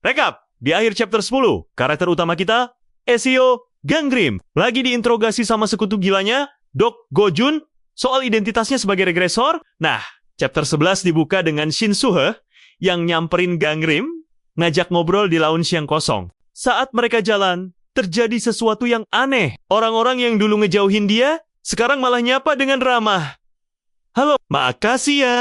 Rekap, di akhir chapter 10, karakter utama kita, Ezio Gangrim, lagi diinterogasi sama sekutu gilanya, Doc Gojun, soal identitasnya sebagai regresor. Nah, chapter 11 dibuka dengan Shinsuhe yang nyamperin Gangrim, ngajak ngobrol di lounge yang kosong. Saat mereka jalan, terjadi sesuatu yang aneh. Orang-orang yang dulu ngejauhin dia, sekarang malah nyapa dengan ramah. Halo, makasih ya,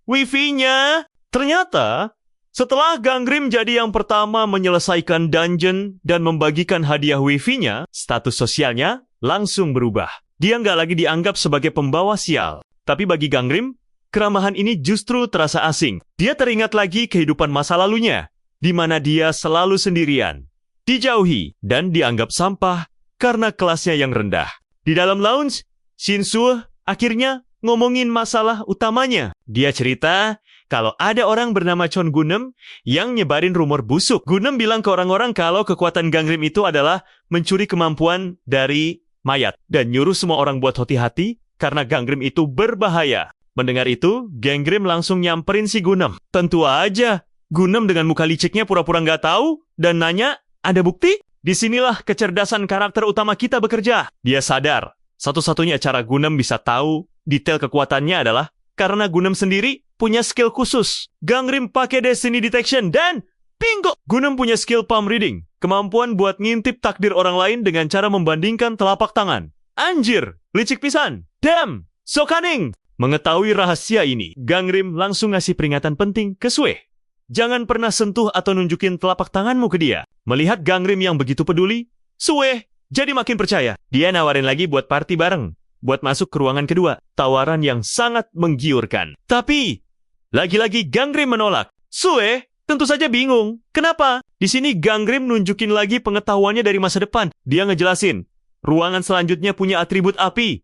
wifi-nya. Ternyata, setelah Gangrim jadi yang pertama menyelesaikan dungeon dan membagikan hadiah wifi-nya, status sosialnya langsung berubah. Dia nggak lagi dianggap sebagai pembawa sial. Tapi bagi Gangrim, keramahan ini justru terasa asing. Dia teringat lagi kehidupan masa lalunya, di mana dia selalu sendirian, dijauhi, dan dianggap sampah karena kelasnya yang rendah. Di dalam lounge, Shinsuhe akhirnya ngomongin masalah utamanya. Dia cerita kalau ada orang bernama Chon Gunem yang nyebarin rumor busuk. Gunem bilang ke orang-orang kalau kekuatan Gangrim itu adalah mencuri kemampuan dari mayat dan nyuruh semua orang buat hati-hati karena Gangrim itu berbahaya. Mendengar itu, Gangrim langsung nyamperin si Gunem. Tentu aja, Gunem dengan muka liciknya pura-pura nggak tahu dan nanya, ada bukti? Disinilah kecerdasan karakter utama kita bekerja. Dia sadar, satu-satunya cara Gunem bisa tahu detail kekuatannya adalah karena Gunem sendiri punya skill khusus. Gangrim pakai Destiny Detection dan bingo! Gunem punya skill palm reading, kemampuan buat ngintip takdir orang lain dengan cara membandingkan telapak tangan. Anjir, licik pisan. Damn, so cunning. Mengetahui rahasia ini, Gangrim langsung ngasih peringatan penting ke Sue. Jangan pernah sentuh atau nunjukin telapak tanganmu ke dia. Melihat Gangrim yang begitu peduli, Sue jadi makin percaya. Dia nawarin lagi buat party bareng, buat masuk ke ruangan kedua. Tawaran yang sangat menggiurkan. Tapi, lagi-lagi Gangrim menolak. Sue tentu saja bingung. Kenapa? Di sini Gangrim nunjukin lagi pengetahuannya dari masa depan. Dia ngejelasin, ruangan selanjutnya punya atribut api.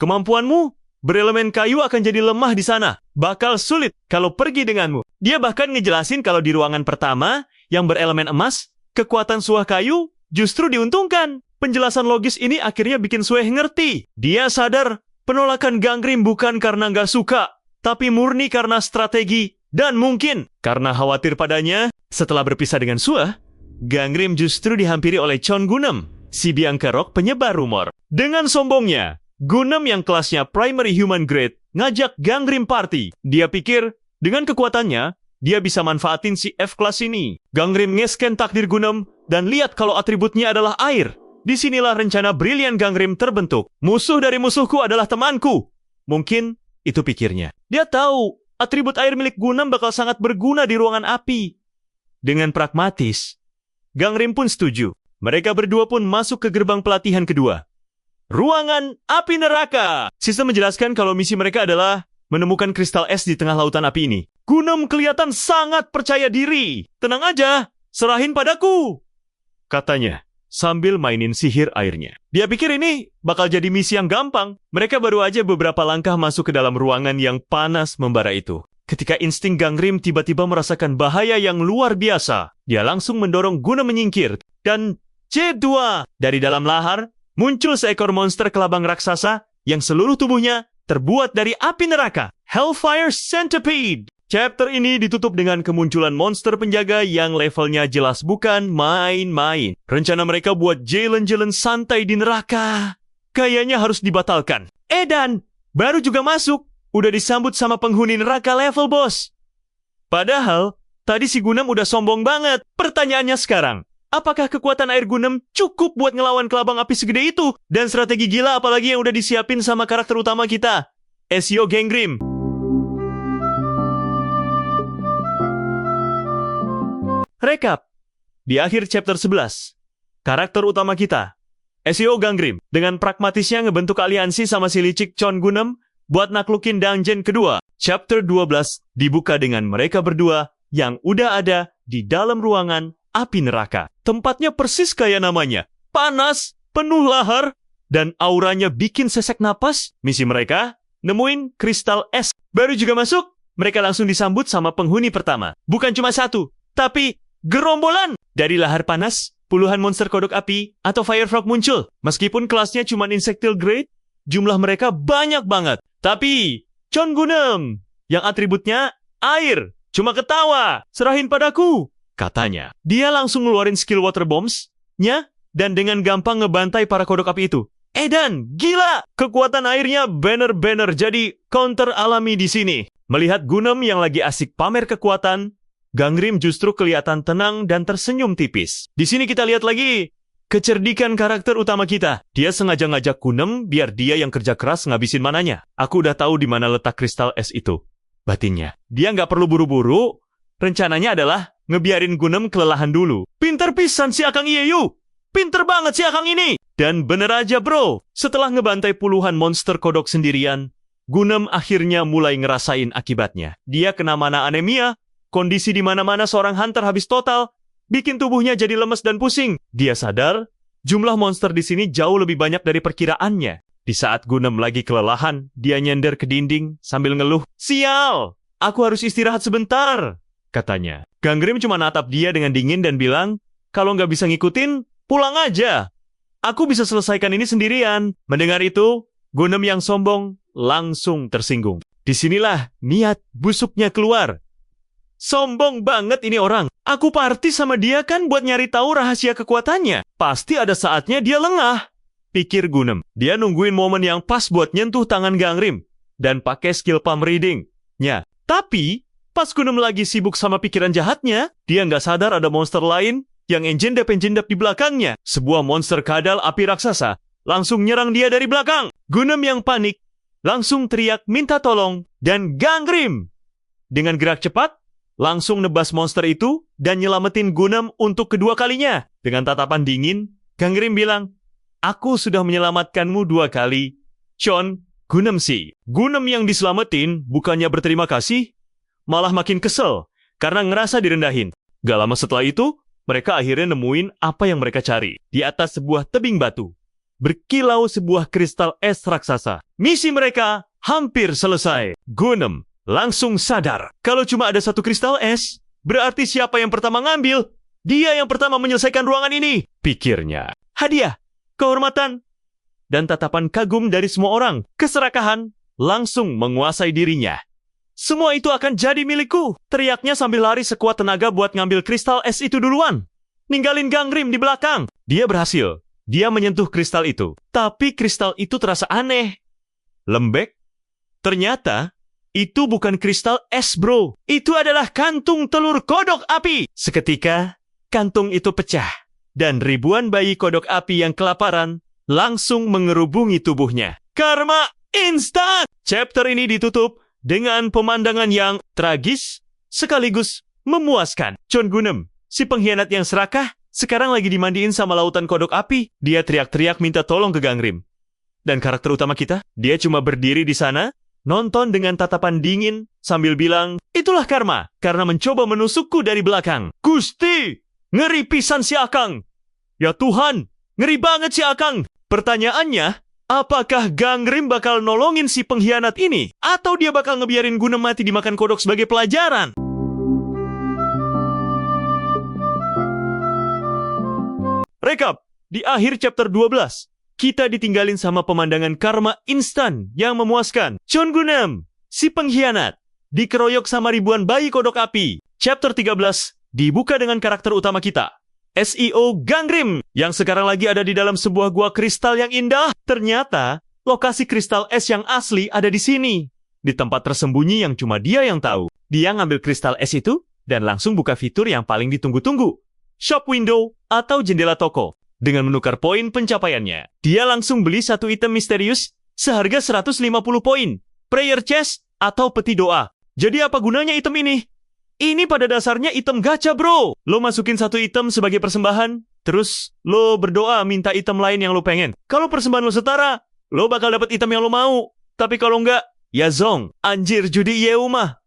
Kemampuanmu berelemen kayu akan jadi lemah di sana. Bakal sulit kalau pergi denganmu. Dia bahkan ngejelasin kalau di ruangan pertama yang berelemen emas, kekuatan suah kayu justru diuntungkan. Penjelasan logis ini akhirnya bikin Sue ngerti. Dia sadar penolakan Gangrim bukan karena nggak suka, tapi murni karena strategi. Dan mungkin karena khawatir padanya, setelah berpisah dengan Sue, Gangrim justru dihampiri oleh Chon Gunem, si biang kerok penyebar rumor. Dengan sombongnya, Gunem yang kelasnya primary human grade ngajak Gangrim party. Dia pikir dengan kekuatannya, dia bisa manfaatin si F-class ini. Gangrim nge-scan takdir Gunem dan lihat kalau atributnya adalah air. Disinilah rencana brilian Gangrim terbentuk. Musuh dari musuhku adalah temanku. Mungkin itu pikirnya. Dia tahu atribut air milik Gunem bakal sangat berguna di ruangan api. Dengan pragmatis, Gangrim pun setuju. Mereka berdua pun masuk ke gerbang pelatihan kedua. Ruangan api neraka. Sistem menjelaskan kalau misi mereka adalah menemukan kristal es di tengah lautan api ini. Gunem kelihatan sangat percaya diri. Tenang aja, serahin padaku, katanya sambil mainin sihir airnya. Dia pikir ini bakal jadi misi yang gampang. Mereka baru aja beberapa langkah masuk ke dalam ruangan yang panas membara itu. Ketika insting Gangrim tiba-tiba merasakan bahaya yang luar biasa, dia langsung mendorong Gunem menyingkir. Dan C2 dari dalam lahar muncul seekor monster kelabang raksasa yang seluruh tubuhnya terbuat dari api neraka. Hellfire Centipede. Chapter ini ditutup dengan kemunculan monster penjaga yang levelnya jelas bukan main-main. Rencana mereka buat jalan-jalan santai di neraka kayaknya harus dibatalkan. Dan baru juga masuk, udah disambut sama penghuni neraka level boss. Padahal, tadi si Gunem udah sombong banget. Pertanyaannya sekarang, apakah kekuatan air Gunem cukup buat ngelawan kelabang api segede itu? Dan strategi gila apalagi yang udah disiapin sama karakter utama kita, Ezio Gangrim. Rekap. Di akhir chapter 11, karakter utama kita, Ezio Gangrim, dengan pragmatisnya ngebentuk aliansi sama si licik Chon Gunem buat naklukin dungeon kedua. Chapter 12 dibuka dengan mereka berdua yang udah ada di dalam ruangan api neraka. Tempatnya persis kayak namanya. Panas, penuh lahar, dan auranya bikin sesek napas. Misi mereka, nemuin kristal es. Baru juga masuk, mereka langsung disambut sama penghuni pertama. Bukan cuma satu, tapi gerombolan. Dari lahar panas, puluhan monster kodok api atau fire frog muncul. Meskipun kelasnya cuma insectile grade, jumlah mereka banyak banget. Tapi, Chon Gunem, yang atributnya air, cuma ketawa. Serahin padaku, katanya. Dia langsung ngeluarin skill water bombs-nya dan dengan gampang ngebantai para kodok api itu. Edan, gila! Kekuatan airnya bener-bener jadi counter alami di sini. Melihat Gunem yang lagi asik pamer kekuatan, Gangrim justru kelihatan tenang dan tersenyum tipis. Di sini kita lihat lagi kecerdikan karakter utama kita. Dia sengaja ngajak Gunem biar dia yang kerja keras ngabisin mananya. Aku udah tahu di mana letak kristal es itu. Batinnya. Dia nggak perlu buru-buru. Rencananya adalah ngebiarin Gunem kelelahan dulu. Pinter pisan si Akang Iyeyu. Pinter banget si Akang ini. Dan bener aja bro. Setelah ngebantai puluhan monster kodok sendirian, Gunem akhirnya mulai ngerasain akibatnya. Dia kena mana anemia. Kondisi di mana-mana seorang hunter habis total. Bikin tubuhnya jadi lemes dan pusing. Dia sadar, jumlah monster di sini jauh lebih banyak dari perkiraannya. Di saat Gunem lagi kelelahan, dia nyender ke dinding sambil ngeluh. Sial, aku harus istirahat sebentar, katanya. Gangrim cuma natap dia dengan dingin dan bilang, kalau nggak bisa ngikutin, pulang aja. Aku bisa selesaikan ini sendirian. Mendengar itu, Gunem yang sombong langsung tersinggung. Disinilah niat busuknya keluar. Sombong banget ini orang. Aku party sama dia kan buat nyari tahu rahasia kekuatannya. Pasti ada saatnya dia lengah, pikir Gunem. Dia nungguin momen yang pas buat nyentuh tangan Gangrim dan pakai skill palm reading-nya. Tapi, pas Gunem lagi sibuk sama pikiran jahatnya, dia nggak sadar ada monster lain yang enjendap-enjendap di belakangnya. Sebuah monster kadal api raksasa langsung nyerang dia dari belakang. Gunem yang panik langsung teriak minta tolong dan Gangrim dengan gerak cepat langsung nebas monster itu dan nyelamatin Gunem untuk kedua kalinya. Dengan tatapan dingin, Gangrim bilang, aku sudah menyelamatkanmu 2 kali. Chon, Gunem sih. Gunem yang diselamatin bukannya berterima kasih, malah makin kesel karena ngerasa direndahin. Gak lama setelah itu, mereka akhirnya nemuin apa yang mereka cari. Di atas sebuah tebing batu, berkilau sebuah kristal es raksasa. Misi mereka hampir selesai. Gunem langsung sadar, kalau cuma ada 1 kristal es, berarti siapa yang pertama ngambil? Dia yang pertama menyelesaikan ruangan ini, pikirnya. Hadiah, kehormatan, dan tatapan kagum dari semua orang. Keserakahan langsung menguasai dirinya. Semua itu akan jadi milikku, teriaknya sambil lari sekuat tenaga buat ngambil kristal es itu duluan. Ninggalin Gangrim di belakang. Dia berhasil. Dia menyentuh kristal itu. Tapi kristal itu terasa aneh. Lembek. Ternyata itu bukan kristal es, bro. Itu adalah kantung telur kodok api. Seketika, kantung itu pecah. Dan ribuan bayi kodok api yang kelaparan langsung mengerubungi tubuhnya. Karma instan! Chapter ini ditutup dengan pemandangan yang tragis sekaligus memuaskan. Chon Gunem, si pengkhianat yang serakah, sekarang lagi dimandiin sama lautan kodok api. Dia teriak-teriak minta tolong ke Gangrim. Dan karakter utama kita, dia cuma berdiri di sana, nonton dengan tatapan dingin sambil bilang, itulah karma karena mencoba menusukku dari belakang. Gusti, ngeri pisan si Akang. Ya Tuhan, ngeri banget si Akang. Pertanyaannya, apakah Gangrim bakal nolongin si pengkhianat ini? Atau dia bakal ngebiarin Gunem mati dimakan kodok sebagai pelajaran? Rekap, di akhir chapter 12, kita ditinggalin sama pemandangan karma instan yang memuaskan. Chon Gunem, si pengkhianat, dikeroyok sama ribuan bayi kodok api. Chapter 13 dibuka dengan karakter utama kita, SEO Gangrim, yang sekarang lagi ada di dalam sebuah gua kristal yang indah. Ternyata, lokasi kristal es yang asli ada di sini. Di tempat tersembunyi yang cuma dia yang tahu. Dia ngambil kristal es itu dan langsung buka fitur yang paling ditunggu-tunggu. Shop window atau jendela toko. Dengan menukar poin pencapaiannya, dia langsung beli 1 item misterius seharga 150 poin. Prayer chest atau peti doa. Jadi apa gunanya item ini? Ini pada dasarnya item gacha, bro. Lo masukin 1 item sebagai persembahan, terus lo berdoa minta item lain yang lo pengen. Kalau persembahan lo setara, lo bakal dapat item yang lo mau. Tapi kalau enggak, ya zong. Anjir, judi Yeu mah.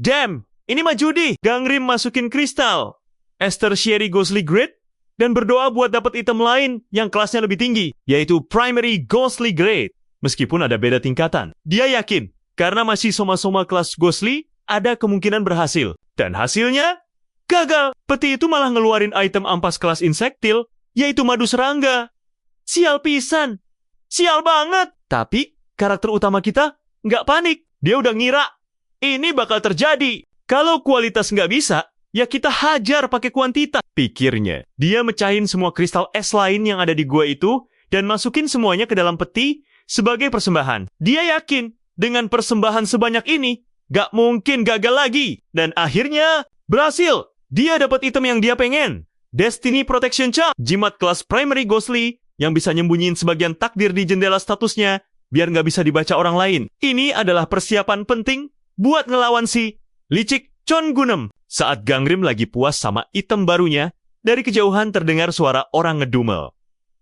Damn, ini mah judi. Gangrim masukin kristal Esther Sherry Ghostly Grade dan berdoa buat dapat item lain yang kelasnya lebih tinggi, yaitu Primary Ghostly Grade. Meskipun ada beda tingkatan, dia yakin karena masih soma-soma kelas Ghostly, ada kemungkinan berhasil. Dan hasilnya, gagal. Peti itu malah ngeluarin item ampas kelas Insectil, yaitu madu serangga. Sial pisan. Sial banget. Tapi, karakter utama kita nggak panik. Dia udah ngira, ini bakal terjadi. Kalau kualitas nggak bisa, ya kita hajar pakai kuantitas, pikirnya. Dia mecahin semua kristal es lain yang ada di gua itu dan masukin semuanya ke dalam peti sebagai persembahan. Dia yakin dengan persembahan sebanyak ini, gak mungkin gagal lagi. Dan akhirnya, berhasil. Dia dapat item yang dia pengen. Destiny Protection Charm, jimat kelas Primary Ghostly yang bisa nyembunyiin sebagian takdir di jendela statusnya biar nggak bisa dibaca orang lain. Ini adalah persiapan penting buat ngelawan si licik Chon Gunem. Saat Gangrim lagi puas sama item barunya, dari kejauhan terdengar suara orang ngedumel.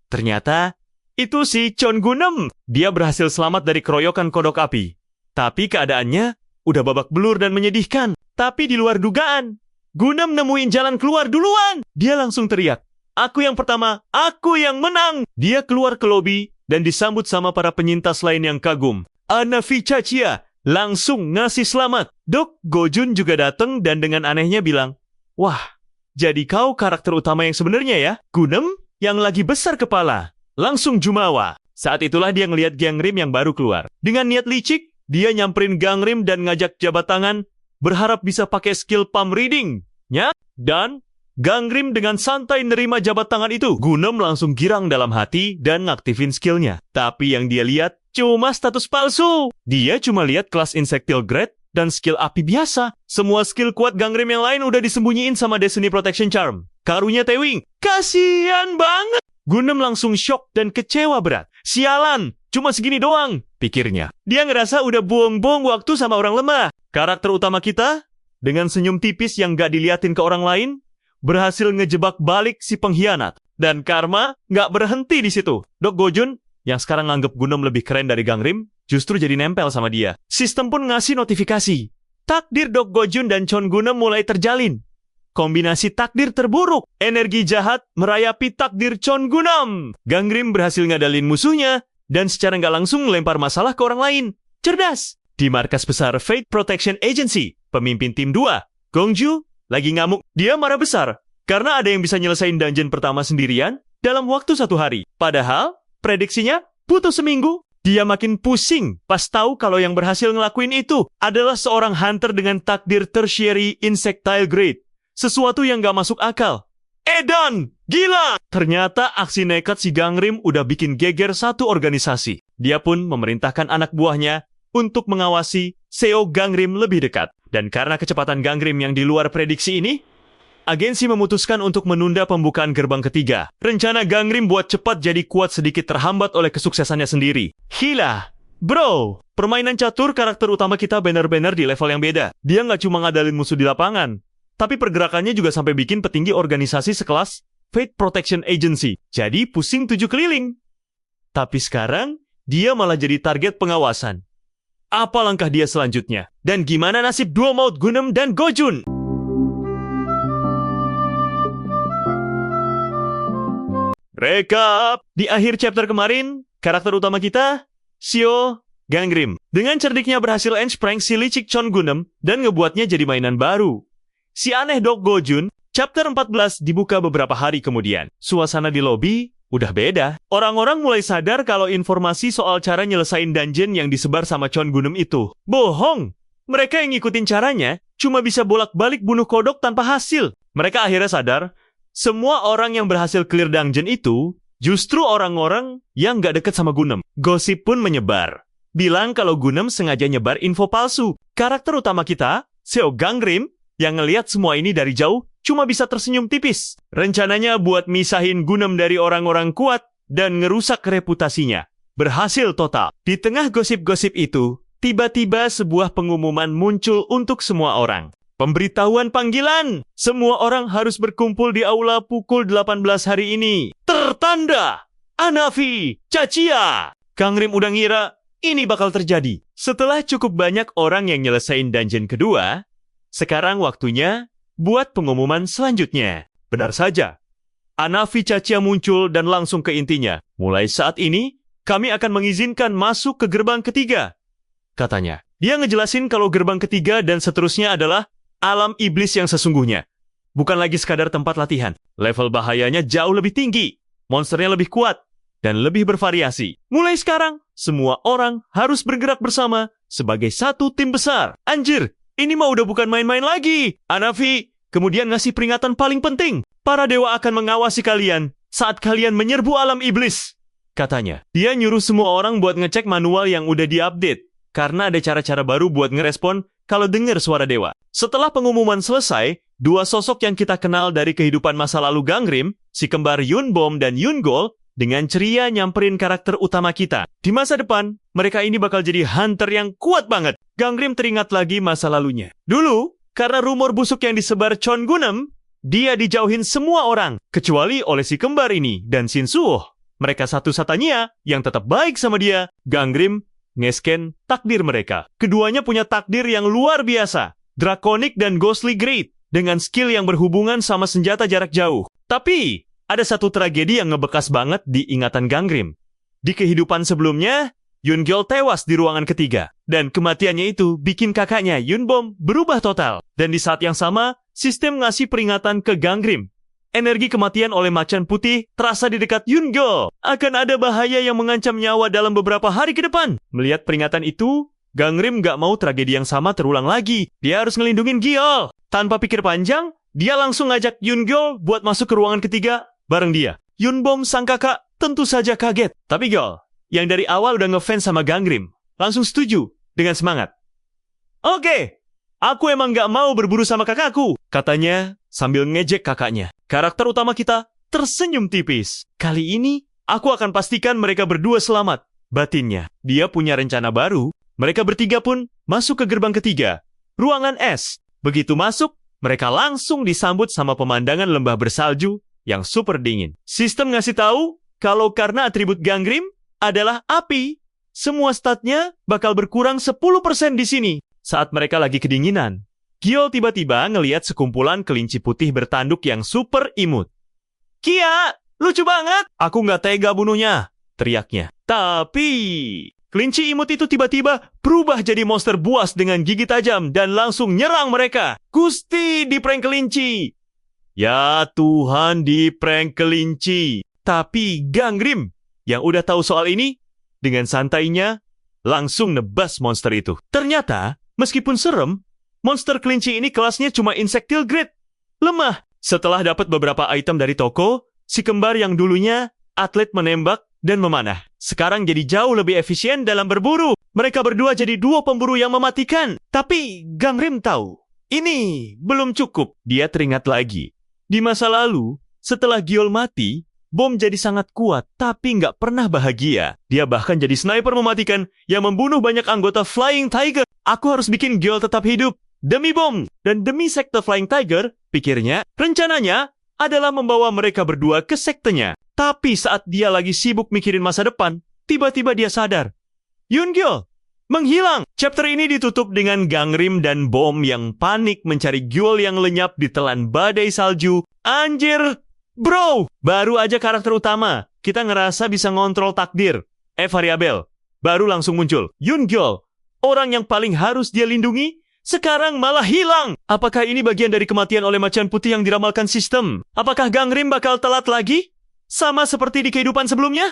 Ternyata, itu si Chon Gunem. Dia berhasil selamat dari keroyokan kodok api. Tapi keadaannya udah babak belur dan menyedihkan. Tapi di luar dugaan, Gunem nemuin jalan keluar duluan. Dia langsung teriak, "Aku yang pertama, aku yang menang!" Dia keluar ke lobi dan disambut sama para penyintas lain yang kagum. Anafi Chachia langsung ngasih selamat. Dok Gojun juga datang dan dengan anehnya bilang, "Wah, jadi kau karakter utama yang sebenarnya ya?" Gunem yang lagi besar kepala langsung jumawa. Saat itulah dia ngelihat Gangrim yang baru keluar. Dengan niat licik, dia nyamperin Gangrim dan ngajak jabat tangan, berharap bisa pakai skill palm reading-nya. Dan Gangrim dengan santai nerima jabat tangan itu. Gunem langsung girang dalam hati dan ngaktifin skillnya. Tapi yang dia lihat cuma status palsu. Dia cuma lihat kelas Insectile Grade dan skill api biasa. Semua skill kuat Gangrim yang lain udah disembunyiin sama Destiny Protection Charm. Karunya Tewing, kasian banget. Gunem langsung shock dan kecewa berat. Sialan, cuma segini doang, pikirnya. Dia ngerasa udah buang-buang waktu sama orang lemah. Karakter utama kita, dengan senyum tipis yang gak diliatin ke orang lain, berhasil ngejebak balik si pengkhianat. Dan karma nggak berhenti di situ. Dok Gojun, yang sekarang nganggep Gunem lebih keren dari Gangrim, justru jadi nempel sama dia. Sistem pun ngasih notifikasi. Takdir Dok Gojun dan Chon Gunem mulai terjalin. Kombinasi takdir terburuk. Energi jahat merayapi takdir Chon Gunem. Gangrim berhasil ngadalin musuhnya, dan secara nggak langsung melempar masalah ke orang lain. Cerdas. Di markas besar Fate Protection Agency, pemimpin tim 2, Gongju, lagi ngamuk. Dia marah besar karena ada yang bisa nyelesain dungeon pertama sendirian dalam waktu 1 hari. Padahal, prediksinya butuh seminggu. Dia makin pusing pas tahu kalau yang berhasil ngelakuin itu adalah seorang hunter dengan takdir tertiary insectile grade. Sesuatu yang gak masuk akal. Edan! Gila! Ternyata aksi nekat si Gangrim udah bikin geger satu organisasi. Dia pun memerintahkan anak buahnya untuk mengawasi Seo Gangrim lebih dekat. Dan karena kecepatan Gangrim yang di luar prediksi ini, agensi memutuskan untuk menunda pembukaan gerbang ketiga. Rencana Gangrim buat cepat jadi kuat sedikit terhambat oleh kesuksesannya sendiri. Gila! Bro, permainan catur karakter utama kita benar-benar di level yang beda. Dia nggak cuma ngadalin musuh di lapangan, tapi pergerakannya juga sampai bikin petinggi organisasi sekelas Fate Protection Agency. Jadi pusing 7 keliling. Tapi sekarang, dia malah jadi target pengawasan. Apa langkah dia selanjutnya? Dan gimana nasib dua maut Gunem dan Gojun? Rekap! Di akhir chapter kemarin, karakter utama kita, Seo Gangrim. Dengan cerdiknya berhasil ensprank si licik Chon Gunem dan ngebuatnya jadi mainan baru. Si aneh Dok Gojun, chapter 14 dibuka beberapa hari kemudian. Suasana di lobi udah beda. Orang-orang mulai sadar kalau informasi soal cara nyelesain dungeon yang disebar sama Chon Gunem itu bohong. Mereka yang ngikutin caranya cuma bisa bolak-balik bunuh kodok tanpa hasil. Mereka akhirnya sadar, semua orang yang berhasil clear dungeon itu justru orang-orang yang gak deket sama Gunem. Gosip pun menyebar, bilang kalau Gunem sengaja nyebar info palsu. Karakter utama kita, Seo Gangrim, yang ngelihat semua ini dari jauh, cuma bisa tersenyum tipis. Rencananya buat misahin Gunem dari orang-orang kuat dan ngerusak reputasinya. Berhasil total. Di tengah gosip-gosip itu, tiba-tiba sebuah pengumuman muncul untuk semua orang. Pemberitahuan panggilan. Semua orang harus berkumpul di aula pukul 18 hari ini. Tertanda Anafi Chachia. Gangrim udah ngira ini bakal terjadi. Setelah cukup banyak orang yang nyelesain dungeon kedua, sekarang waktunya buat pengumuman selanjutnya. Benar saja. Anafi Chachia muncul dan langsung ke intinya. Mulai saat ini, kami akan mengizinkan masuk ke gerbang ketiga, katanya. Dia ngejelasin kalau gerbang ketiga dan seterusnya adalah alam iblis yang sesungguhnya. Bukan lagi sekadar tempat latihan. Level bahayanya jauh lebih tinggi. Monsternya lebih kuat dan lebih bervariasi. Mulai sekarang, semua orang harus bergerak bersama sebagai satu tim besar. Anjir! Ini mah udah bukan main-main lagi. Anafi, kemudian ngasih peringatan paling penting. Para dewa akan mengawasi kalian saat kalian menyerbu alam iblis, katanya. Dia nyuruh semua orang buat ngecek manual yang udah diupdate, karena ada cara-cara baru buat ngerespon kalau dengar suara dewa. Setelah pengumuman selesai, dua sosok yang kita kenal dari kehidupan masa lalu Gangrim, si kembar Yunbom dan Yungol, dengan ceria nyamperin karakter utama kita. Di masa depan, mereka ini bakal jadi hunter yang kuat banget. Gangrim teringat lagi masa lalunya. Dulu, karena rumor busuk yang disebar Chon Gunem, dia dijauhin semua orang, kecuali oleh si kembar ini dan Shinsuo. Mereka satu-satunya yang tetap baik sama dia. Gangrim nge-scan takdir mereka. Keduanya punya takdir yang luar biasa, Draconic dan Ghostly Great, dengan skill yang berhubungan sama senjata jarak jauh. Tapi, ada satu tragedi yang ngebekas banget di ingatan Gangrim. Di kehidupan sebelumnya, Yungol tewas di ruangan ketiga. Dan kematiannya itu bikin kakaknya Yunbom berubah total. Dan di saat yang sama, sistem ngasih peringatan ke Gangrim. Energi kematian oleh macan putih terasa di dekat Yungol. Akan ada bahaya yang mengancam nyawa dalam beberapa hari ke depan. Melihat peringatan itu, Gangrim gak mau tragedi yang sama terulang lagi. Dia harus ngelindungin Giol. Tanpa pikir panjang, dia langsung ngajak Yungol buat masuk ke ruangan ketiga bareng dia. Yunbom sang kakak tentu saja kaget. Tapi Giol, yang dari awal udah ngefans sama Gangrim, langsung setuju dengan semangat. Oke, aku emang gak mau berburu sama kakakku, katanya sambil ngejek kakaknya. Karakter utama kita tersenyum tipis. Kali ini, aku akan pastikan mereka berdua selamat. Batinnya, dia punya rencana baru. Mereka bertiga pun masuk ke gerbang ketiga, ruangan es. Begitu masuk, mereka langsung disambut sama pemandangan lembah bersalju yang super dingin. Sistem ngasih tahu kalau karena atribut Gangrim adalah api, semua statnya bakal berkurang 10% di sini. Saat mereka lagi kedinginan, Giol tiba-tiba ngelihat sekumpulan kelinci putih bertanduk yang super imut. Kia, lucu banget! Aku nggak tega bunuhnya, teriaknya. Tapi, kelinci imut itu tiba-tiba berubah jadi monster buas dengan gigi tajam dan langsung nyerang mereka. Gusti di prank kelinci. Ya Tuhan, di prank kelinci. Tapi Gangrim yang udah tahu soal ini, dengan santainya langsung nebas monster itu. Ternyata, meskipun serem, monster kelinci ini kelasnya cuma insectile grade. Lemah. Setelah dapat beberapa item dari toko, si kembar yang dulunya atlet menembak dan memanah, sekarang jadi jauh lebih efisien dalam berburu. Mereka berdua jadi duo pemburu yang mematikan. Tapi Gangrim tahu, ini belum cukup. Dia teringat lagi. Di masa lalu, setelah Giol mati, Bom jadi sangat kuat, tapi nggak pernah bahagia. Dia bahkan jadi sniper mematikan yang membunuh banyak anggota Flying Tiger. Aku harus bikin Giol tetap hidup. Demi Bom dan demi sekte Flying Tiger, pikirnya, rencananya adalah membawa mereka berdua ke sektenya. Tapi saat dia lagi sibuk mikirin masa depan, tiba-tiba dia sadar. Yungol menghilang. Chapter ini ditutup dengan Gangrim dan Bom yang panik mencari Giol yang lenyap ditelan badai salju. Anjir! Bro, baru aja karakter utama, kita ngerasa bisa ngontrol takdir. Variabel, baru langsung muncul. Yungol, orang yang paling harus dia lindungi, sekarang malah hilang. Apakah ini bagian dari kematian oleh macan putih yang diramalkan sistem? Apakah Gangrim bakal telat lagi? Sama seperti di kehidupan sebelumnya?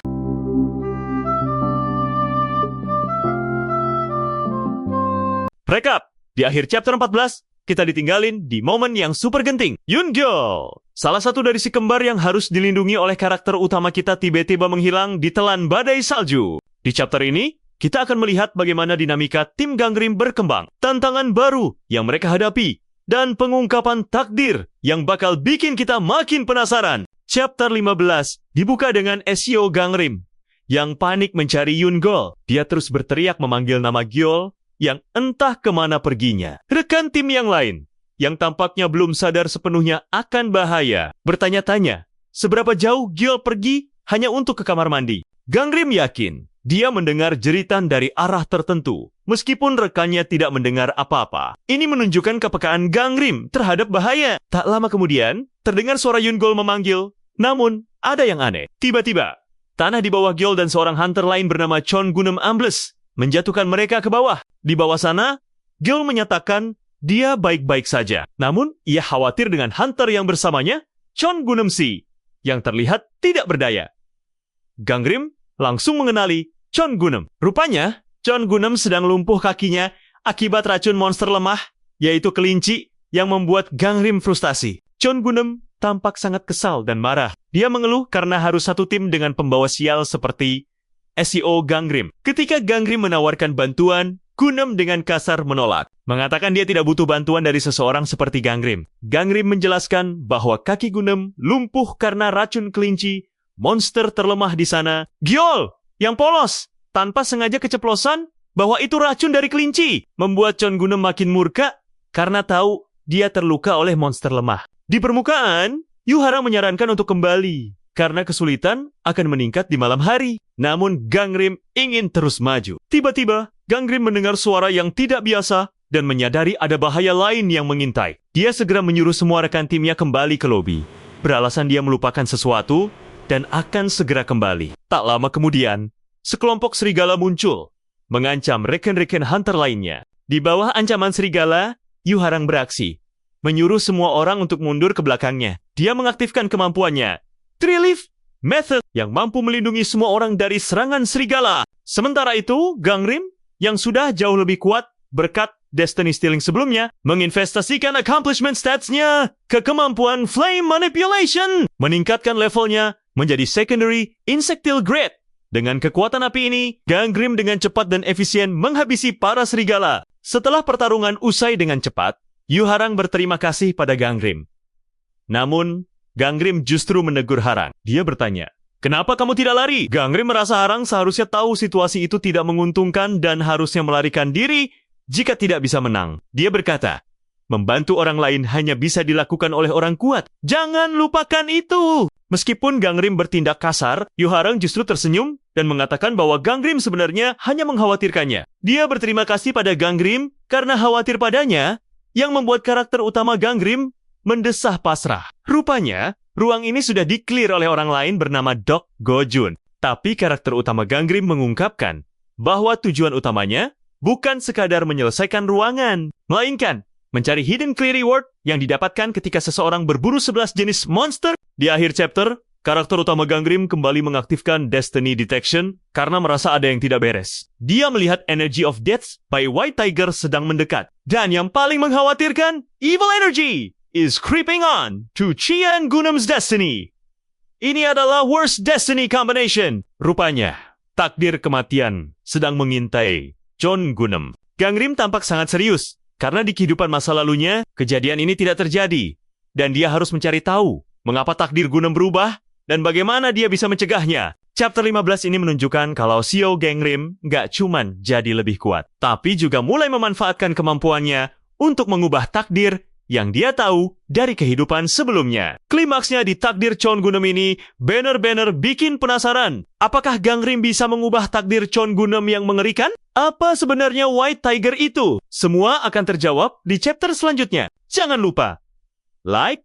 Rekap, di akhir chapter 14, kita ditinggalin di momen yang super genting. Yungol, salah satu dari si kembar yang harus dilindungi oleh karakter utama kita tiba-tiba menghilang ditelan badai salju. Di chapter ini, kita akan melihat bagaimana dinamika tim Gangrim berkembang, tantangan baru yang mereka hadapi, dan pengungkapan takdir yang bakal bikin kita makin penasaran. Chapter 15 dibuka dengan Ezio Gangrim yang panik mencari Yungol. Dia terus berteriak memanggil nama Giol yang entah kemana perginya. Rekan tim yang lain, yang tampaknya belum sadar sepenuhnya akan bahaya, bertanya-tanya seberapa jauh Giol pergi hanya untuk ke kamar mandi. Gangrim yakin dia mendengar jeritan dari arah tertentu, meskipun rekannya tidak mendengar apa-apa. Ini menunjukkan kepekaan Gangrim terhadap bahaya. Tak lama kemudian, terdengar suara Yungol memanggil. Namun, ada yang aneh. Tiba-tiba, tanah di bawah Giol dan seorang hunter lain bernama Chon Gunem ambles, menjatuhkan mereka ke bawah. Di bawah sana, Giol menyatakan dia baik-baik saja. Namun, ia khawatir dengan hunter yang bersamanya, Chon Gunem Si, yang terlihat tidak berdaya. Gangrim langsung mengenali Chon Gunem. Rupanya, Chon Gunem sedang lumpuh kakinya akibat racun monster lemah, yaitu kelinci, yang membuat Gangrim frustasi. Chon Gunem tampak sangat kesal dan marah. Dia mengeluh karena harus satu tim dengan pembawa sial seperti SEO Gangrim. Ketika Gangrim menawarkan bantuan, Gunem dengan kasar menolak, mengatakan dia tidak butuh bantuan dari seseorang seperti Gangrim. Gangrim menjelaskan bahwa kaki Gunem lumpuh karena racun kelinci, monster terlemah di sana. Gyol, yang polos, tanpa sengaja keceplosan bahwa itu racun dari kelinci, membuat Chon Gunem makin murka karena tahu dia terluka oleh monster lemah. Di permukaan, Yu Harang menyarankan untuk kembali karena kesulitan akan meningkat di malam hari. Namun Gangrim ingin terus maju. Tiba-tiba, Gangrim mendengar suara yang tidak biasa dan menyadari ada bahaya lain yang mengintai. Dia segera menyuruh semua rekan timnya kembali ke lobi, beralasan dia melupakan sesuatu dan akan segera kembali. Tak lama kemudian, sekelompok serigala muncul, mengancam rekan-rekan hunter lainnya. Di bawah ancaman serigala, Yu Harang beraksi, menyuruh semua orang untuk mundur ke belakangnya. Dia mengaktifkan kemampuannya, Three Leaf Method, yang mampu melindungi semua orang dari serangan serigala. Sementara itu, Gangrim, yang sudah jauh lebih kuat berkat Destiny Stealing sebelumnya, menginvestasikan accomplishment stats-nya ke kemampuan Flame Manipulation, meningkatkan levelnya menjadi Secondary Insectile Grade. Dengan kekuatan api ini, Gangrim dengan cepat dan efisien menghabisi para serigala. Setelah pertarungan usai dengan cepat, Yu Harang berterima kasih pada Gangrim. Namun, Gangrim justru menegur Harang. Dia bertanya, "Kenapa kamu tidak lari?" Gangrim merasa Harang seharusnya tahu situasi itu tidak menguntungkan dan harusnya melarikan diri jika tidak bisa menang. Dia berkata, membantu orang lain hanya bisa dilakukan oleh orang kuat. Jangan lupakan itu. Meskipun Gangrim bertindak kasar, Yu Harang justru tersenyum dan mengatakan bahwa Gangrim sebenarnya hanya mengkhawatirkannya. Dia berterima kasih pada Gangrim karena khawatir padanya yang membuat karakter utama Gangrim mendesah pasrah. Rupanya, ruang ini sudah di-clear oleh orang lain bernama Dok Gojun. Tapi karakter utama Gangrim mengungkapkan bahwa tujuan utamanya bukan sekadar menyelesaikan ruangan, melainkan mencari hidden clear reward yang didapatkan ketika seseorang berburu 11 jenis monster. Di akhir chapter, karakter utama Gangrim kembali mengaktifkan Destiny Detection karena merasa ada yang tidak beres. Dia melihat Energy of Death by White Tiger sedang mendekat. Dan yang paling mengkhawatirkan, Evil Energy is creeping on to Chia and Gunem's destiny. Ini adalah worst destiny combination. Rupanya, takdir kematian sedang mengintai Chon Gunem. Gangrim tampak sangat serius, karena di kehidupan masa lalunya, kejadian ini tidak terjadi. Dan dia harus mencari tahu mengapa takdir Gunem berubah dan bagaimana dia bisa mencegahnya. Chapter 15 ini menunjukkan kalau Xiao Gangrim nggak cuman jadi lebih kuat, tapi juga mulai memanfaatkan kemampuannya untuk mengubah takdir yang dia tahu dari kehidupan sebelumnya. Klimaksnya di takdir Chon Gunem ini benar-benar bikin penasaran. Apakah Gangrim bisa mengubah takdir Chon Gunem yang mengerikan? Apa sebenarnya White Tiger itu? Semua akan terjawab di chapter selanjutnya. Jangan lupa like,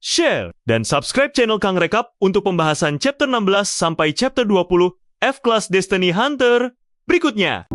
share, dan subscribe channel Kang Rekap untuk pembahasan chapter 16 sampai chapter 20 F-Class Destiny Hunter berikutnya.